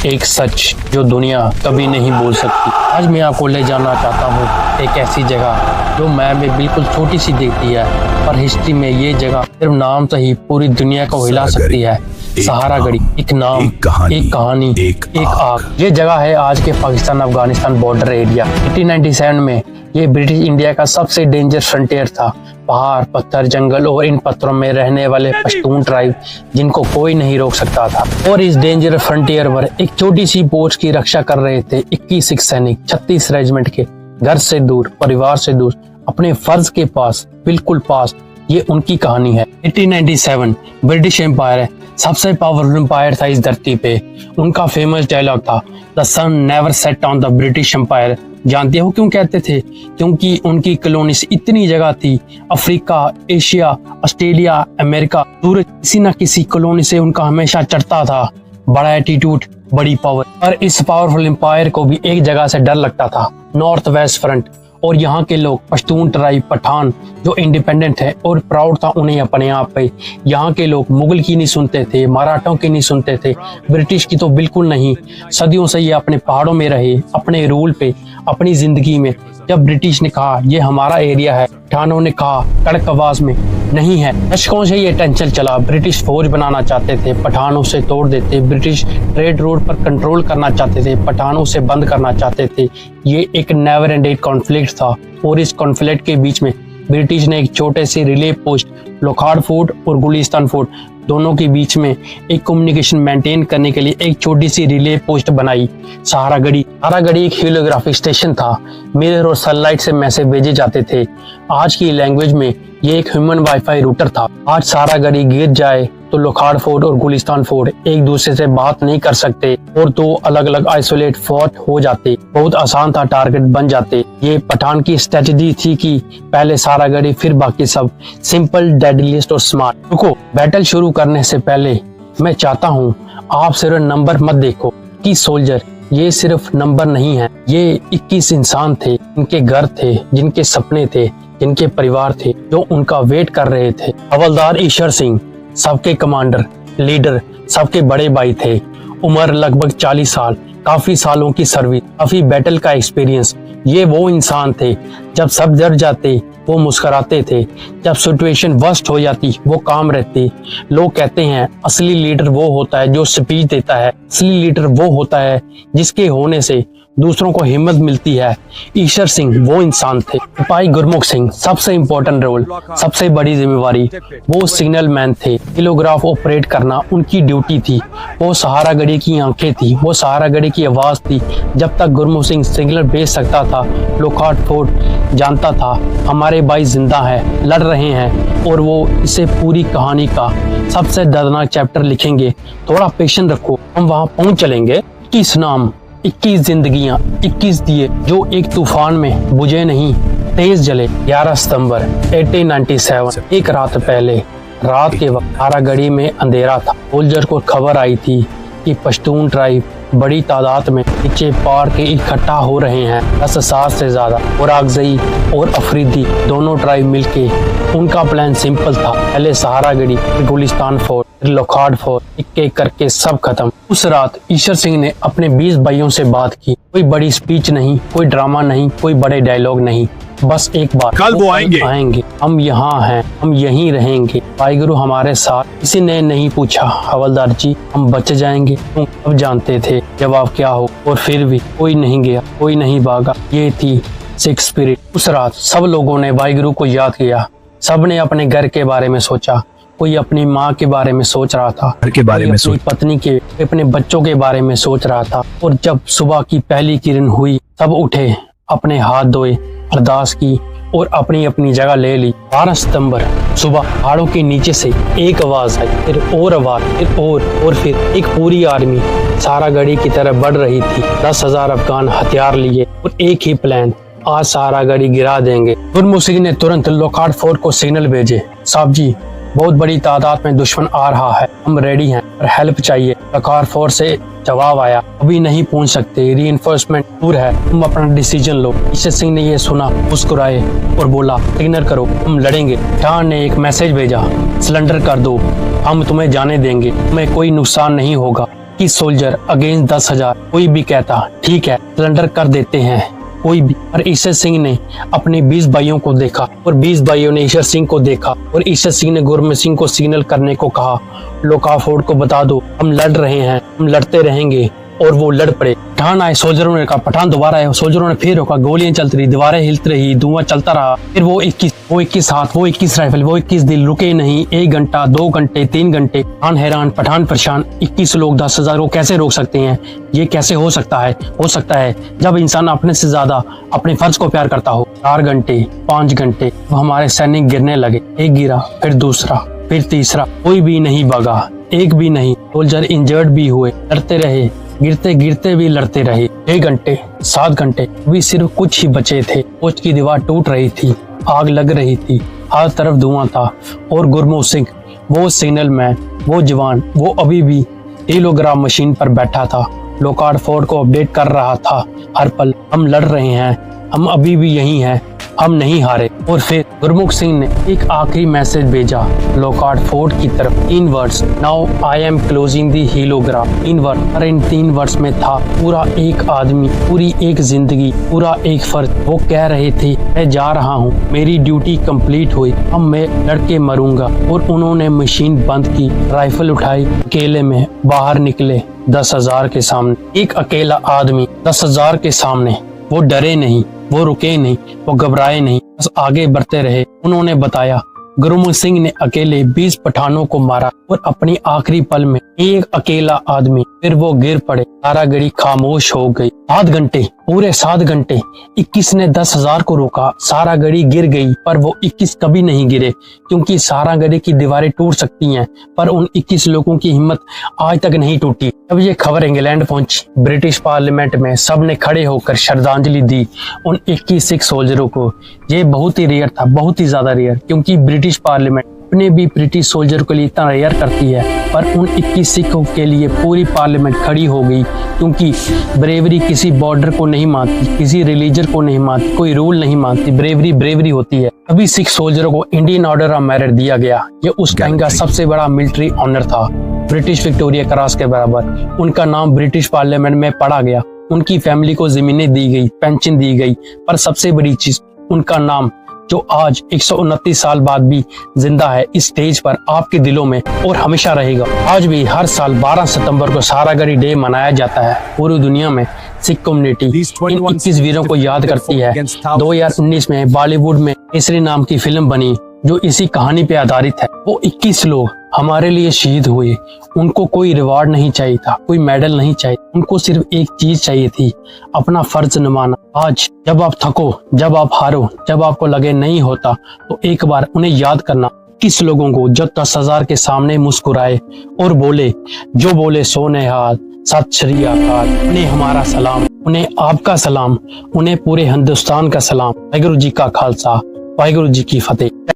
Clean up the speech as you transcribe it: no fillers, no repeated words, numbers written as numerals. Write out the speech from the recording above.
एक सच जो दुनिया कभी नहीं भूल सकती। आज मैं आपको ले जाना चाहता हूँ एक ऐसी जगह जो मैप में बिल्कुल छोटी सी दिखती है, पर हिस्ट्री में ये जगह सिर्फ नाम से ही पूरी दुनिया को हिला सकती है। सहारागढ़ी, एक नाम, एक कहानी, एक आग। ये जगह है आज के पाकिस्तान अफगानिस्तान बॉर्डर एरिया। 1897 में ये ब्रिटिश इंडिया का सबसे डेंजर फ्रंटियर था। पहाड़, पत्थर, जंगल और इन पत्थरों में रहने वाले पश्तून ट्राइब जिनको कोई नहीं रोक सकता था। और इस डेंजर फ्रंटियर पर एक छोटी सी पोस्ट की रक्षा कर रहे थे 21 सिख सैनिक 36 रेजिमेंट के, घर से दूर, परिवार से दूर, अपने फर्ज के पास, बिल्कुल पास। ये उनकी कहानी है। 1897 ब्रिटिश एम्पायर है, सबसे पावरफुल एम्पायर था इस धरती पे। उनका फेमस डायलॉग था, the sun never set on the British empire. जानते हो क्यों कहते थे? क्योंकि उनकी कॉलोनीज इतनी जगह थी, अफ्रीका, एशिया, ऑस्ट्रेलिया, अमेरिका, दूर किसी न किसी कॉलोनी से उनका हमेशा चढ़ता था बड़ा एटीट्यूड, बड़ी पावर। और इस पावरफुल एम्पायर को भी एक जगह से डर लगता था, नॉर्थ वेस्ट फ्रंट। और यहाँ के लोग पश्तून ट्राइब, पठान, जो इंडिपेंडेंट है और प्राउड था उन्हें अपने आप पे। यहाँ के लोग मुगल की नहीं सुनते थे, मराठों की नहीं सुनते थे, ब्रिटिश की तो बिल्कुल नहीं। सदियों से ये अपने पहाड़ों में रहे, अपने रूल पे, अपनी जिंदगी में। जब ब्रिटिश ने कहा ये हमारा एरिया है, पठानों ने कहा कड़क आवाज में नहीं है। दशकों से ये टेंशन चला। ब्रिटिश फौज बनाना चाहते थे, पठानों से तोड़ देते। ब्रिटिश ट्रेड रोड पर कंट्रोल करना चाहते थे, पठानों से बंद करना चाहते थे। ये एक नेवर एंडिंग कॉन्फ्लिक्ट था। और इस कॉन्फ्लिक्ट के बीच में ब्रिटिश ने एक छोटे से रिले पोस्ट, लोखाड़ फोर्ट और गुलिस्तान फोर्ट, दोनों के बीच में एक कम्युनिकेशन मेंटेन करने के लिए एक छोटी सी रिले पोस्ट बनाई। सहारागढ़ी एक हेलियोग्राफिक स्टेशन था। मिरर और सनलाइट से मैसेज भेजे जाते थे। आज की लैंग्वेज में ये एक ह्यूमन वाईफाई रूटर था। आज सहारागढ़ी गिर जाए तो लोखाड़ फोर्ट और गुलिस्तान फोर्ट एक दूसरे से बात नहीं कर सकते और दो अलग अलग आइसोलेट फोर्ट हो जाते। बहुत आसान था, टारगेट बन जाते। ये पठान की स्ट्रेटजी थी कि पहले सहारागढ़ी फिर बाकी सब। सिंपल, डेडलीस्ट और स्मार्ट। रुको, बैटल शुरू करने से पहले मैं चाहता हूँ आप सिर्फ नंबर मत देखो कि सोल्जर, ये सिर्फ नंबर नहीं है। ये 21 इंसान थे, इनके घर थे, जिनके सपने थे, जिनके परिवार थे, जो उनका वेट कर रहे थे। हवलदार ईश्वर सिंह सबके कमांडर, लीडर, सबके बड़े भाई थे। उम्र लगभग 40 साल, काफी सालों की सर्विस, काफी बैटल का एक्सपीरियंस। ये वो इंसान थे, जब सब डर जाते वो मुस्कुराते थे, जब सिचुएशन वर्स्ट हो जाती वो काम रहते। लोग कहते हैं असली लीडर वो होता है जो स्पीच देता है, असली लीडर वो होता है जिसके होने से दूसरों को हिम्मत मिलती है। ईश्वर सिंह वो इंसान थे। सिपाही गुरमुख सिंह सबसे इम्पोर्टेंट रोल, सबसे बड़ी जिम्मेवारी, वो सिग्नल मैन थे। टेलीग्राफ ऑपरेट करना उनकी ड्यूटी थी। वो सहारागढ़ी की आंखें थी, वो सहारागढ़ी की आवाज थी। जब तक गुरमुख सिंह सिग्नल भेज सकता था, लोखाड़ फोर्ट जानता था हमारे भाई जिंदा हैं, लड़ रहे हैं। और वो इसे पूरी कहानी का सबसे दर्दनाक चैप्टर लिखेंगे। थोड़ा पेशेंस रखो, हम वहाँ पहुँच चलेंगे। 21 नाम, 21 जिंदगियां, 21 दिए जो एक तूफान में बुझे नहीं, तेज जले। 11 सितंबर 1897, एक रात पहले, रात के वक्त सहारागढ़ी में अंधेरा था। सोल्जर को खबर आई थी कि पश्तून ट्राइब बड़ी तादाद में नीचे पहाड़ के इकट्ठा हो रहे हैं। 10,000 से ज्यादा। और आगजई और अफरीदी दोनों ट्राइब मिलके, उनका प्लान सिंपल था। पहले सहारागढ़ी, गुलिस्तान फोर्ट, लोखाड़ फोर्ट, एक करके सब खत्म। उस रात ईश्वर सिंह ने अपने 20 भाइयों से बात की। कोई बड़ी स्पीच नहीं, कोई ड्रामा नहीं, कोई बड़े डायलॉग नहीं, बस एक बात, कल वो आएंगे, हम यहाँ हैं, हम यहीं रहेंगे, वाहिगुरु हमारे साथ। किसी ने नहीं पूछा हवलदार जी हम बच जाएंगे? तुम अब जानते थे जवाब क्या हो। और फिर भी कोई नहीं गया, कोई नहीं भागा। ये थी सिख स्पिरिट। उस रात सब लोगों ने वाहिगुरु को याद किया। सब ने अपने घर के बारे में सोचा। कोई अपनी माँ के बारे में सोच रहा था, घर के बारे में अपनी पत्नी के, अपने बच्चों के बारे में सोच रहा था। और जब सुबह की पहली किरण हुई, सब उठे, अपने हाथ धोए, अरदास की और अपनी अपनी जगह ले ली। 12 सितंबर सुबह पहाड़ों के नीचे से एक आवाज आई, फिर और आवाज, फिर और फिर एक पूरी आर्मी सहारागढ़ी की तरफ बढ़ रही थी। 10,000 अफगान हथियार लिए और एक ही प्लान, आज सहारागढ़ी गिरा देंगे। गुरमुख सिंह ने तुरंत लोखाड़ फोर्ट को सिग्नल भेजे, साहब जी बहुत बड़ी तादाद में दुश्मन आ रहा है, हम रेडी हैं और हेल्प चाहिए। लोखाड़ फोर्ट से जवाब आया, अभी नहीं पहुंच सकते, रीइंफोर्समेंट दूर है, तुम अपना डिसीजन लो। ईश्वर सिंह ने ये सुना, मुस्कुराए और बोला सिग्नल करो, हम लड़ेंगे। पठान ने एक मैसेज भेजा, सिलेंडर कर दो, हम तुम्हें जाने देंगे, तुम्हें कोई नुकसान नहीं होगा। 21 सोल्जर अगेंस्ट 10,000। कोई भी कहता ठीक है सरेंडर कर देते हैं, कोई भी। और ईश्वर सिंह ने अपने 20 भाइयों को देखा और 20 भाइयों ने ईश्वर सिंह को देखा और ईश्वर सिंह ने गुरमीत सिंह को सिग्नल करने को कहा, लोकाफोर्ड को बता दो हम लड़ रहे हैं, हम लड़ते रहेंगे। और वो लड़ पड़े। पठान आए, सोल्जरों ने कहा, पठान दोबारा आए, सोल्जरों ने फिर रोका, गोलियां चलती रही, दीवारें हिलती रही, धुआं चलता रहा। फिर वो 21 हाथ, वो 21 राइफल, वो 21 दिल रुके नहीं। 1 घंटा, 2 घंटे, 3 घंटे। पठान हैरान, पठान परेशान। 21 लोग 10,000 को कैसे रोक सकते हैं? ये कैसे हो सकता है? हो सकता है जब इंसान अपने से ज्यादा अपने फर्ज को प्यार करता हो। 4 घंटे, 5 घंटे, वो हमारे सैनिक गिरने लगे। एक गिरा, फिर दूसरा, फिर तीसरा, कोई भी नहीं भागा, एक भी नहीं। सोल्जर इंजर्ड भी हुए, लड़ते रहे, गिरते गिरते भी लड़ते रहे। 6 घंटे, 7 घंटे, भी सिर्फ कुछ ही बचे थे। फौज की दीवार टूट रही थी, आग लग रही थी, हर तरफ धुआं था। और गुरमीत सिंह, वो सिग्नल मैन, वो जवान, वो अभी भी टेलीग्राफ मशीन पर बैठा था, लोकार्ड फोर्ट को अपडेट कर रहा था। हर पल हम लड़ रहे हैं, हम अभी भी यही हैं, हम नहीं हारे। और फिर गुरमीत सिंह ने एक आखिरी मैसेज भेजा लोकार्ड फोर्ट की तरफ। 3 words, now I am closing the heliograph. 3 word, और इन 3 वर्ड्स में था पूरा एक आदमी, पूरी एक जिंदगी, पूरा एक फर्ज। वो कह रहे थे मैं जा रहा हूँ, मेरी ड्यूटी कंप्लीट हुई, अब मैं लड़के मरूंगा। और उन्होंने मशीन बंद की, राइफल उठाई, अकेले में बाहर निकले 10,000 के सामने। एक अकेला आदमी 10,000 के सामने। वो डरे नहीं, वो रुके नहीं, वो घबराए नहीं, बस आगे बढ़ते रहे। उन्होंने बताया गुरमीत सिंह ने अकेले 20 पठानों को मारा और अपनी आखिरी पल में एक अकेला आदमी। फिर वो गिर पड़े, सारा गड़ी खामोश हो गई। 7 घंटे, पूरे 7 घंटे 21 ने 10,000 को रोका, सारा गड़ी गिर गई। पर वो 21 कभी नहीं गिरे, क्योंकि सारा गड़ी की दीवारें टूट सकती हैं, पर उन 21 लोगों की हिम्मत आज तक नहीं टूटी। जब ये खबर इंग्लैंड पहुंची, ब्रिटिश पार्लियामेंट में सबने खड़े होकर श्रद्धांजलि दी उन 21 सिख सोल्जरों को। ये बहुत ही रेयर था, बहुत ही ज्यादा रेयर, क्योंकि ब्रिटिश पार्लियामेंट अपने भी ब्रिटिश सोल्जर के लिए इतना रेयर करती है। पर उन 21 सिखों के लिए पूरी पार्लियामेंट खड़ी हो गई, क्योंकि ब्रेवरी किसी बॉर्डर को नहीं मानती, किसी रिलीजन को नहीं मानती, कोई रूल नहीं मानती। ब्रेवरी होती है। सभी सिख सोल्जरों को इंडियन ऑर्डर ऑफ मेरिट दिया गया। ये उस टाइम का सबसे बड़ा मिलिट्री ऑनर था, ब्रिटिश विक्टोरिया क्रॉस के बराबर। उनका नाम ब्रिटिश पार्लियामेंट में पढ़ा गया, उनकी फैमिली को जमीनें दी गई, पेंशन दी गई। पर सबसे बड़ी चीज, उनका नाम जो आज 129 साल बाद भी जिंदा है इस स्टेज पर, आपके दिलों में और हमेशा रहेगा। आज भी हर साल 12 सितंबर को सारागढ़ी डे मनाया जाता है। पूरी दुनिया में सिख कम्युनिटी इन 21 वीरों को याद करती है। 2019 में बॉलीवुड में केसरी नाम की फिल्म बनी जो इसी कहानी पे आधारित है। वो 21 लोग हमारे लिए शहीद हुए, उनको कोई रिवार्ड नहीं चाहिए था, कोई मेडल नहीं चाहिए, उनको सिर्फ एक चीज चाहिए थी, अपना फर्ज निभाना। आज जब आप थको, जब आप हारो, जब आपको लगे नहीं होता, तो एक बार उन्हें याद करना। 21 लोगों को जो 10,000 के सामने मुस्कुराए और बोले, जो बोले सोने हाथ, सत श्री अकाल, उन्हें हमारा सलाम, उन्हें आपका सलाम, उन्हें पूरे हिंदुस्तान का सलाम। वाहिगुरु जी का खालसा, वाहिगुरु जी की फतेह।